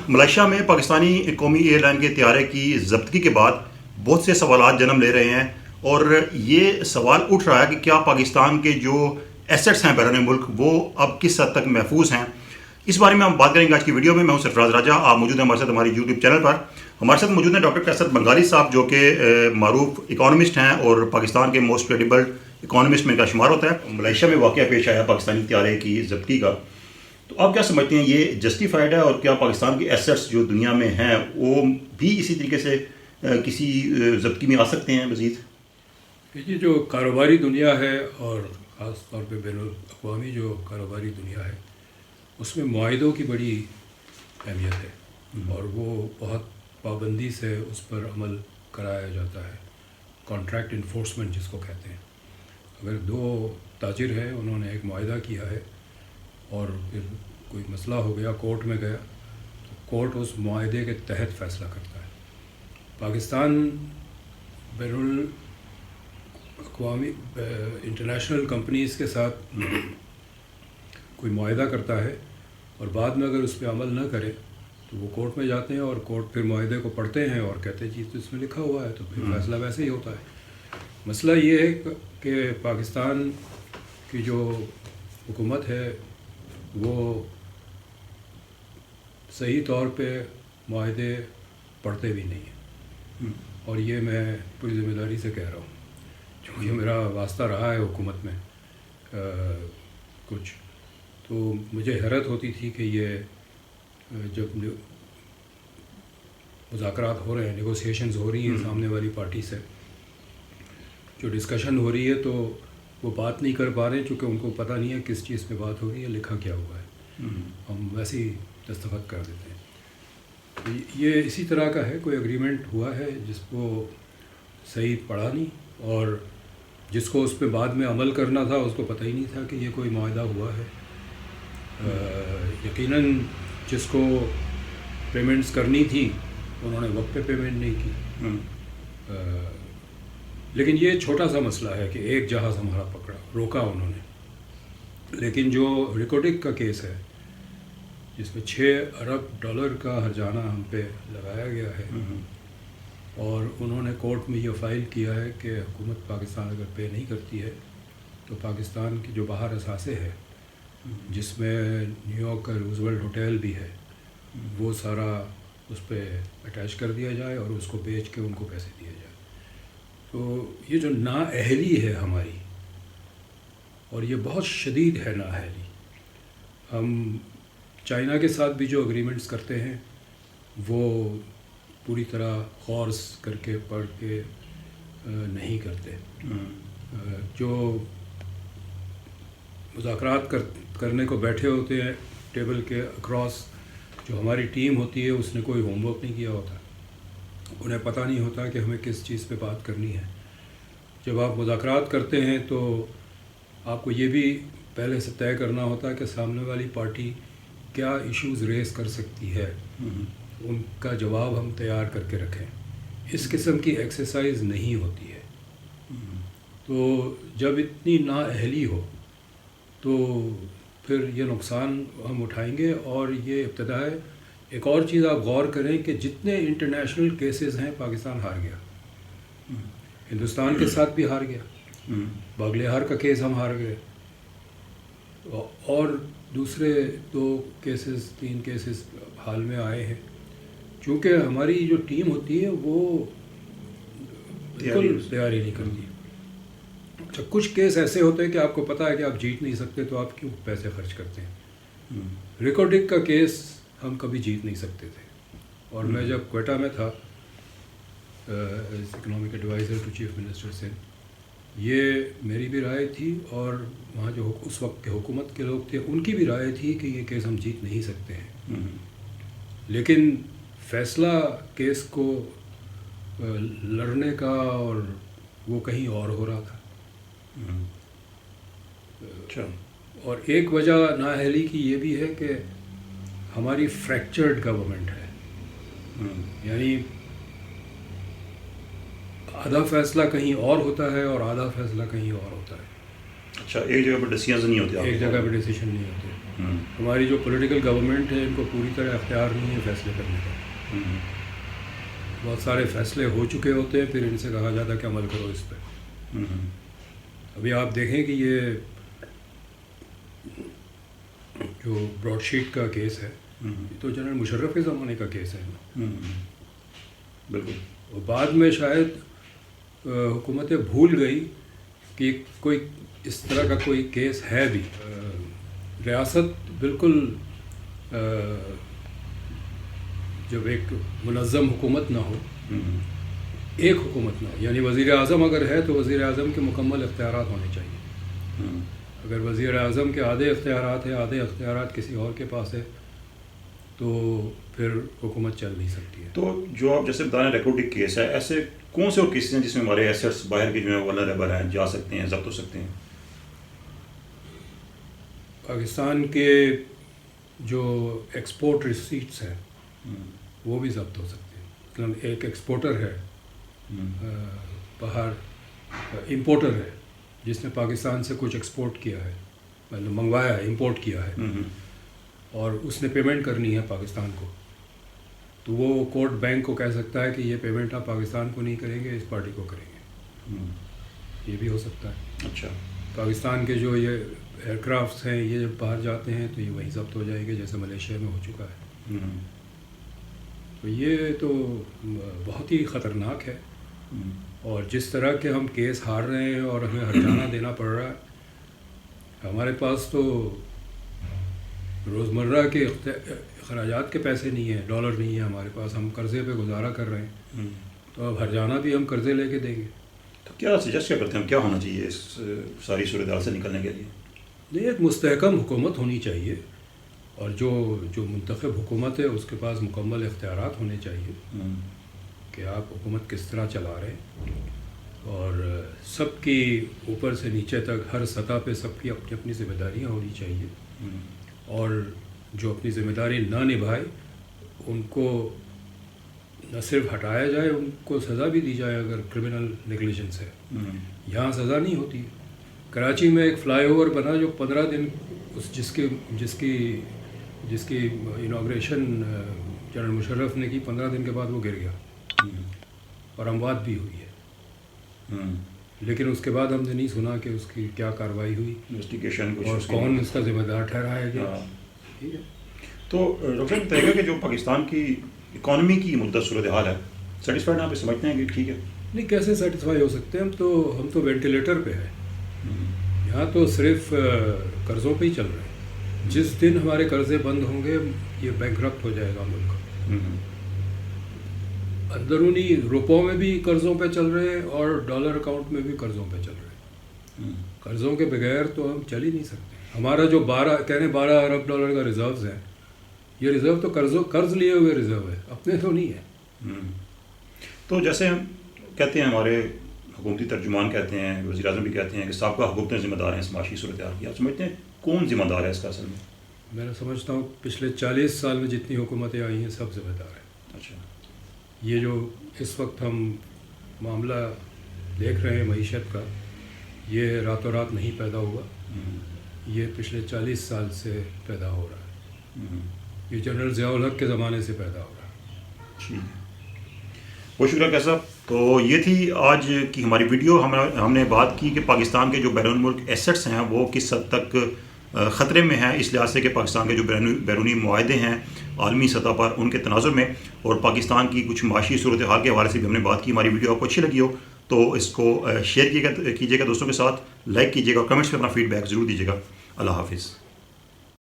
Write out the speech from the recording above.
Malaysia میں پاکستانی قومی air line کے طیارے کی ضبطگی کے بعد بہت سے سوالات جنم لے رہے ہیں، اور یہ سوال اٹھ رہا ہے کہ کیا پاکستان کے جو ایسٹس ہیں بیرون ملک وہ اب کس حد تک محفوظ ہیں۔ اس بارے میں ہم بات کریں گے آج کی ویڈیو میں۔ میں ہوں سرفراز راجہ، آپ موجود ہیں ہمارے ساتھ ہماری یوٹیوب چینل پر۔ ہمارے ساتھ موجود ہیں ڈاکٹر کیسر بنگالی صاحب، جو کہ معروف اکانومسٹ ہیں اور پاکستان کے موسٹ کریڈیبل اکانومسٹ میں کا شمار ہوتا ہے۔ ملائیشیا میں واقعہ پیش آیا پاکستانی طیارے کی ضبطگی کا، تو آپ کیا سمجھتے ہیں یہ جسٹیفائڈ ہے، اور کیا پاکستان کے ایسٹس جو دنیا میں ہیں وہ بھی اسی طریقے سے کسی ضبطگی میں آ سکتے ہیں مزید؟ یہ جو کاروباری دنیا ہے، اور خاص طور پہ بین الاقوامی جو کاروباری دنیا ہے، اس میں معاہدوں کی بڑی اہمیت ہے، اور وہ بہت پابندی سے اس پر عمل کرایا جاتا ہے۔ کانٹریکٹ انفورسمنٹ جس کو کہتے ہیں۔ اگر دو تاجر ہیں، انہوں نے ایک معاہدہ کیا ہے اور پھر کوئی مسئلہ ہو گیا، کورٹ میں گیا، تو کورٹ اس معاہدے کے تحت فیصلہ کرتا ہے۔ پاکستان بین الاقوامی انٹرنیشنل کمپنیز کے ساتھ کوئی معاہدہ کرتا ہے، اور بعد میں اگر اس پہ عمل نہ کرے تو وہ کورٹ میں جاتے ہیں، اور کورٹ پھر معاہدے کو پڑھتے ہیں اور کہتے ہیں جی تو اس میں لکھا ہوا ہے، تو پھر فیصلہ ویسے ہی ہوتا ہے۔ مسئلہ یہ ہے کہ پاکستان کی جو حکومت ہے وہ صحیح طور پہ معاہدے پڑھتے بھی نہیں ہیں، اور یہ میں پوری ذمہ داری سے کہہ رہا ہوں، کیونکہ میرا واسطہ رہا ہے حکومت میں کچھ، تو مجھے حیرت ہوتی تھی کہ یہ جب مذاکرات ہو رہے ہیں، نیگوسیشنز ہو رہی ہیں سامنے والی پارٹی سے، جو ڈسکشن ہو رہی ہے، تو وہ بات نہیں کر پا رہے ہیں، چونکہ ان کو پتہ نہیں ہے کس چیز پہ بات ہو رہی ہے، لکھا کیا ہوا ہے، ہم ویسے ہی دستخط کر دیتے ہیں۔ یہ اسی طرح کا ہے، کوئی اگریمنٹ ہوا ہے جس کو صحیح پڑھا نہیں، اور جس کو اس پہ بعد میں عمل کرنا تھا اس کو پتہ ہی نہیں تھا کہ یہ کوئی معاہدہ ہوا ہے۔ یقیناً جس کو پیمنٹس کرنی تھی انہوں نے وقت پہ پیمنٹ نہیں کی، لیکن یہ چھوٹا سا مسئلہ ہے کہ ایک جہاز ہمارا پکڑا، روکا انہوں نے، لیکن جو ریکارڈنگ کا کیس ہے جس میں $6 ارب کا ہرجانہ ہم پہ لگایا گیا ہے، اور انہوں نے کورٹ میں یہ فائل کیا ہے کہ حکومت پاکستان اگر پے نہیں کرتی ہے تو پاکستان کی جو باہر اثاثے ہے، جس میں نیو یارک کا روزولٹ ہوٹل بھی ہے، وہ سارا اس پہ اٹیچ کر دیا جائے اور اس کو بیچ کے ان کو پیسے دیے جائے۔ تو یہ جو نااہلی ہے ہماری، اور یہ بہت شدید ہے نااہلی۔ ہم چائنا کے ساتھ بھی جو اگریمنٹس کرتے ہیں وہ پوری طرح غور کر کے پڑھ کے نہیں کرتے۔ جو مذاکرات کرنے کو بیٹھے ہوتے ہیں ٹیبل کے اکراس، جو ہماری ٹیم ہوتی ہے اس نے کوئی ہوم ورک نہیں کیا ہوتا، انہیں پتہ نہیں ہوتا کہ ہمیں کس چیز پہ بات کرنی ہے۔ جب آپ مذاکرات کرتے ہیں تو آپ کو یہ بھی پہلے سے طے کرنا ہوتا ہے کہ سامنے والی پارٹی کیا ایشوز ریز کر سکتی ہے، ان کا جواب ہم تیار کر کے رکھیں۔ اس قسم کی ایکسرسائز نہیں ہوتی ہے۔ تو جب اتنی نااہلی ہو تو پھر یہ نقصان ہم اٹھائیں گے، اور یہ ابتدا ہے۔ ایک اور چیز آپ غور کریں کہ جتنے انٹرنیشنل کیسز ہیں پاکستان ہار گیا، ہندوستان کے ساتھ بھی ہار گیا، باگلیہار کا کیس ہم ہار گئے، اور دوسرے 3 کیسز حال میں آئے ہیں۔ چونکہ ہماری جو ٹیم ہوتی ہے وہ بالکل تیاری نہیں کرتی۔ اچھا، کچھ کیس ایسے ہوتے ہیں کہ آپ کو پتہ ہے کہ آپ جیت نہیں سکتے، تو آپ کیوں پیسے خرچ کرتے ہیں۔ ریکارڈنگ کا کیس ہم کبھی جیت نہیں سکتے تھے، اور میں جب کوئٹہ میں تھا as economic adviser to chief minister سے، یہ میری بھی رائے تھی، اور وہاں جو اس وقت کے حکومت کے لوگ تھے ان کی بھی رائے تھی کہ یہ کیس ہم جیت نہیں سکتے ہیں۔ لیکن فیصلہ کیس کو لڑنے کا اور وہ کہیں اور ہو رہا تھا۔ اور ایک وجہ نااہلی کی یہ بھی ہے کہ ہماری فریکچرڈ گورنمنٹ ہے، یعنی آدھا فیصلہ کہیں اور ہوتا ہے اور آدھا فیصلہ کہیں اور ہوتا ہے۔ اچھا، ایک جگہ پر ڈیسیژن نہیں ہوتے، ایک جگہ پہ ڈیسیشن نہیں ہوتے۔ ہماری جو پولیٹیکل گورنمنٹ ہے ان کو پوری طرح اختیار نہیں ہے فیصلے کرنے کا. بہت سارے فیصلے ہو چکے ہوتے ہیں، پھر ان سے کہا جاتا ہے کہ عمل کرو اس پہ. ابھی آپ دیکھیں کہ یہ جو براڈ شیٹ کا کیس ہے یہ تو جنرل مشرف کے زمانے کا کیس ہے نا. بالکل. اور بعد میں شاید حکومتیں بھول گئی کہ کوئی اس طرح کا کوئی کیس ہے بھی. ریاست بالکل جب ایک منظم حکومت نہ ہو، ایک حکومت نہ ہو، یعنی وزیر اعظم اگر ہے تو وزیر اعظم کے مکمل اختیارات ہونے چاہیے. اگر وزیر اعظم کے آدھے اختیارات ہیں، آدھے اختیارات کسی اور کے پاس ہے، تو پھر حکومت چل نہیں سکتی ہے. تو جو آپ جیسے بتا رہے ہیں ریکارڈنگ کیس ہے، ایسے کون سے اور کیسز ہیں جس میں ہمارے ایسٹس باہر کے جو ہیں ولنریبل ہیں، جا سکتے ہیں، ضبط ہو سکتے ہیں؟ پاکستان کے جو ایکسپورٹ ریسیٹس ہیں وہ بھی ضبط ہو سکتے ہیں. مثلاً ایک ایکسپورٹر ہے باہر، امپورٹر ہے جس نے پاکستان سے کچھ ایکسپورٹ کیا ہے، مطلب منگوایا ہے، امپورٹ کیا ہے، اور اس نے پیمنٹ کرنی ہے پاکستان کو، تو وہ کورٹ بینک کو کہہ سکتا ہے کہ یہ پیمنٹ آپ پاکستان کو نہیں کریں گے، اس پارٹی کو کریں گے. یہ بھی ہو سکتا ہے. اچھا. پاکستان کے جو یہ ایئر کرافٹس ہیں یہ جب باہر جاتے ہیں تو یہ وہیں ضبط ہو جائیں گے، جیسے ملیشیا میں ہو چکا ہے. تو یہ تو بہت ہی خطرناک ہے. اور جس طرح کے ہم کیس ہار رہے ہیں اور ہمیں ہرجانہ دینا پڑ رہا ہے، ہمارے پاس تو روزمرہ کے اخراجات کے پیسے نہیں ہیں، ڈالر نہیں ہے ہمارے پاس، ہم قرضے پہ گزارا کر رہے ہیں، تو اب ہرجانہ بھی ہم قرضے لے کے دیں گے. تو کیا سجیسٹ کیا کرتے ہیں، کیا ہونا چاہیے اس ساری صورتحال سے نکلنے کے لیے؟ نہیں، ایک مستحکم حکومت ہونی چاہیے، اور جو منتخب حکومت ہے اس کے پاس مکمل اختیارات ہونے چاہیے کہ آپ حکومت کس طرح چلا رہے ہیں، اور سب کی اوپر سے نیچے تک ہر سطح پہ سب کی اپنی اپنی ذمہ داریاں ہونی چاہیے، اور جو اپنی ذمہ داری نہ نبھائے ان کو نہ صرف ہٹایا جائے، ان کو سزا بھی دی جائے اگر کرمنل نیگلیجنس ہے. یہاں سزا نہیں ہوتی. کراچی میں ایک فلائی اوور بنا جو 15 دن جس کی انوگریشن جنرل مشرف نے کی، 15 دن کے بعد وہ گر گیا اور اموات بھی ہوئی ہے. لیکن اس کے بعد ہم نے نہیں سنا کہ اس کی کیا کارروائی ہوئی انویسٹیگیشن اور کون اس کا ذمہ دار ٹھہرایا گیا. ٹھیک ہے. تو ڈاکٹر صاحب بتائیے گا کہ جو پاکستان کی اکانومی کی مدت صورتحال ہے، سیٹسفائڈ آپ سمجھتے ہیں کہ ٹھیک ہے؟ نہیں، کیسے سیٹسفائی ہو سکتے ہیں؟ ہم تو وینٹیلیٹر پہ ہیں. یہاں تو صرف قرضوں پہ ہی چل رہے ہیں. جس دن ہمارے قرضے بند ہوں گے یہ بینکرپٹ ہو جائے گا ملک. اندرونی روپوں میں بھی قرضوں پہ چل رہے ہیں اور ڈالر اکاؤنٹ میں بھی قرضوں پہ چل رہے ہیں. قرضوں کے بغیر تو ہم چل ہی نہیں سکتے. ہمارا جو 12 ارب ڈالر کا ریزروز ہے، یہ ریزرو تو قرض لیے ہوئے ریزرو ہے، اپنے تو نہیں ہے. تو جیسے ہم کہتے ہیں، ہمارے حکومتی ترجمان کہتے ہیں، وزیر اعظم بھی کہتے ہیں کہ سابقہ حکومتیں ذمہ دار ہیں اس معاشی صورتحال کی. آپ سمجھتے ہیں کون ذمہ دار ہے اس کا اصل میں؟ میں سمجھتا ہوں پچھلے 40 سال میں جتنی حکومتیں آئی ہیں سب ذمہ دار ہیں. اچھا. یہ جو اس وقت ہم معاملہ دیکھ رہے ہیں معیشت کا، یہ راتوں رات نہیں پیدا ہوا، یہ پچھلے 40 سال سے پیدا ہو رہا ہے. یہ جنرل ضیاء الحق کے زمانے سے پیدا ہو رہا ہے. ٹھیک ہے، بہت شکریہ کیسا صاحب. تو یہ تھی آج کی ہماری ویڈیو. ہم نے بات کی کہ پاکستان کے جو بیرون ملک ایسٹس ہیں وہ کس حد تک خطرے میں ہیں، اس لحاظ سے کہ پاکستان کے جو بیرونی معاہدے ہیں عالمی سطح پر ان کے تناظر میں، اور پاکستان کی کچھ معاشی صورتحال کے حوالے سے بھی ہم نے بات کی. ہماری ویڈیو آپ کو اچھی لگی ہو تو اس کو شیئر کیجیے گا دوستوں کے ساتھ، لائک کیجیے گا، کمنٹس میں اپنا فیڈ بیک ضرور دیجیے گا. اللہ حافظ.